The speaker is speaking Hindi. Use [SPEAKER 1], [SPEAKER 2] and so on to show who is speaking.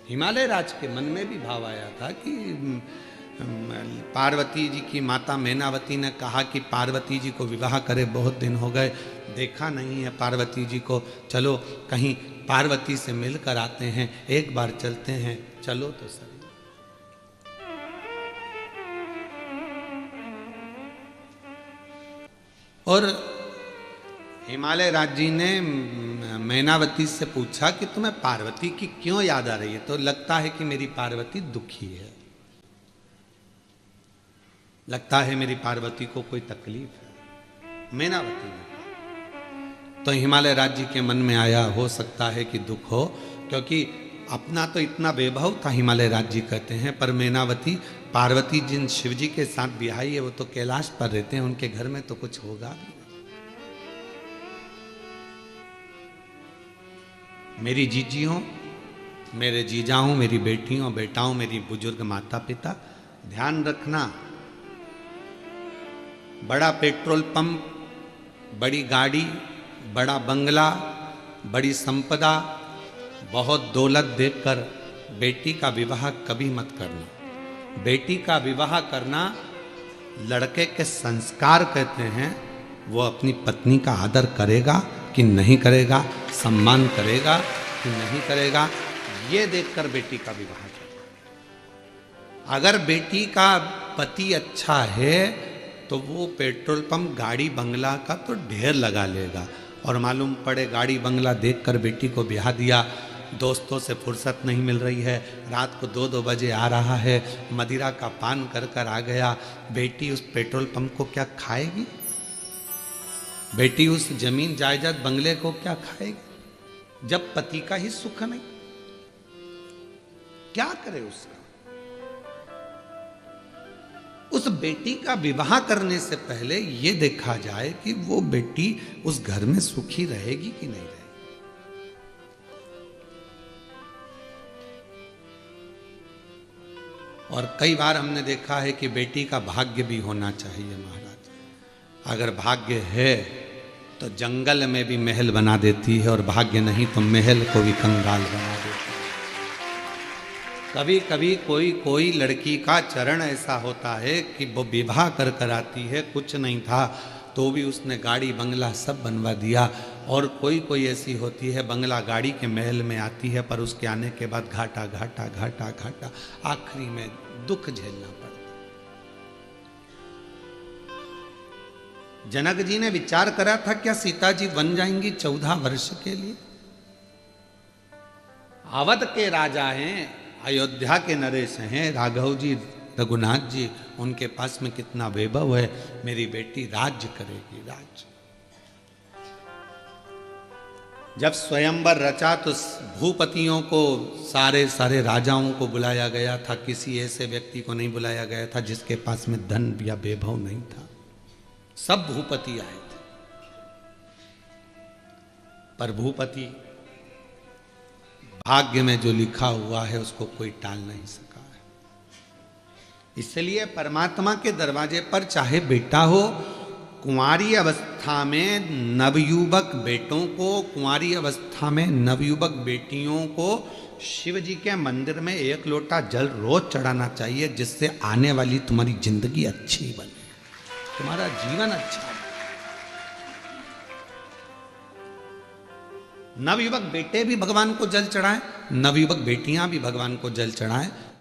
[SPEAKER 1] हिमालय राज के मन में भी भाव आया था कि पार्वती जी की माता मैनावती ने कहा कि पार्वती जी को विवाह करे, बहुत दिन हो गए देखा नहीं है पार्वती जी को, चलो कहीं पार्वती से मिलकर आते हैं, एक बार चलते हैं, चलो तो सही। और हिमालय राज जी ने मैनावती से पूछा कि तुम्हें पार्वती की क्यों याद आ रही है, तो लगता है कि मेरी पार्वती दुखी है, लगता है मेरी पार्वती को कोई तकलीफ है, मैनावती ने कहा। तो हिमालय राज जी के मन में आया हो सकता है कि दुख हो, क्योंकि अपना तो इतना वैभव था, हिमालय राज जी कहते हैं, पर मैनावती पार्वती जिन शिव जी के साथ बिहाई है वो तो कैलाश पर रहते हैं, उनके घर में तो कुछ होगा भी। मेरी जीजियों, मेरे जीजाओं, मेरी बेटियों बेटाओं, मेरी बुजुर्ग माता पिता, ध्यान रखना, बड़ा पेट्रोल पंप, बड़ी गाड़ी, बड़ा बंगला, बड़ी संपदा, बहुत दौलत देखकर बेटी का विवाह कभी मत करना। बेटी का विवाह करना लड़के के संस्कार कहते हैं, वो अपनी पत्नी का आदर करेगा कि नहीं करेगा, सम्मान करेगा कि नहीं करेगा, ये देखकर बेटी का विवाह करेगा। अगर बेटी का पति अच्छा है तो वो पेट्रोल पंप, गाड़ी, बंगला का तो ढेर लगा लेगा, और मालूम पड़े गाड़ी बंगला देखकर बेटी को ब्याह दिया, दोस्तों से फुर्सत नहीं मिल रही है, रात को 2-2 बजे आ रहा है, मदिरा का पान कर कर आ गया, बेटी उस पेट्रोल पंप को क्या खाएगी? बेटी उस जमीन जायदाद बंगले को क्या खाएगी जब पति का ही सुख नहीं? क्या करे उसका? उस बेटी का विवाह करने से पहले यह देखा जाए कि वो बेटी उस घर में सुखी रहेगी कि नहीं रहेगी। और कई बार हमने देखा है कि बेटी का भाग्य भी होना चाहिए महाराज। अगर भाग्य है तो जंगल में भी महल बना देती है, और भाग्य नहीं तो महल को भी कंगाल बना देती है। कभी कभी कोई लड़की का चरण ऐसा होता है कि वो विवाह कर कर आती है, कुछ नहीं था तो भी उसने गाड़ी बंगला सब बनवा दिया, और कोई ऐसी होती है बंगला गाड़ी के महल में आती है, पर उसके आने के बाद घाटा घाटा घाटा घाटा, आखिरी में दुख झेलना पड़ता। जनक जी ने विचार करा था क्या सीता जी बन जाएंगी 14 वर्ष के लिए? अवध के राजा हैं, अयोध्या के नरेश हैं, राघव जी, रघुनाथ जी, उनके पास में कितना वैभव है, मेरी बेटी राज्य करेगी, राज्य। जब स्वयंवर रचा तो भूपतियों को, सारे राजाओं को बुलाया गया था, किसी ऐसे व्यक्ति को नहीं बुलाया गया था जिसके पास में धन या वैभव नहीं था, सब भूपति आए थे। पर भूपति, भाग्य में जो लिखा हुआ है उसको कोई टाल नहीं सका है। इसलिए परमात्मा के दरवाजे पर चाहे बेटा हो, कुंवारी अवस्था में नवयुवक बेटों को, कुंवारी अवस्था में नवयुवक बेटियों को शिव जी के मंदिर में 1 लोटा जल रोज चढ़ाना चाहिए, जिससे आने वाली तुम्हारी जिंदगी अच्छी बने, तुम्हारा जीवन अच्छा है। नवयुवक बेटे भी भगवान को जल चढ़ाएं, नवयुवक बेटियां भी भगवान को जल चढ़ाएं,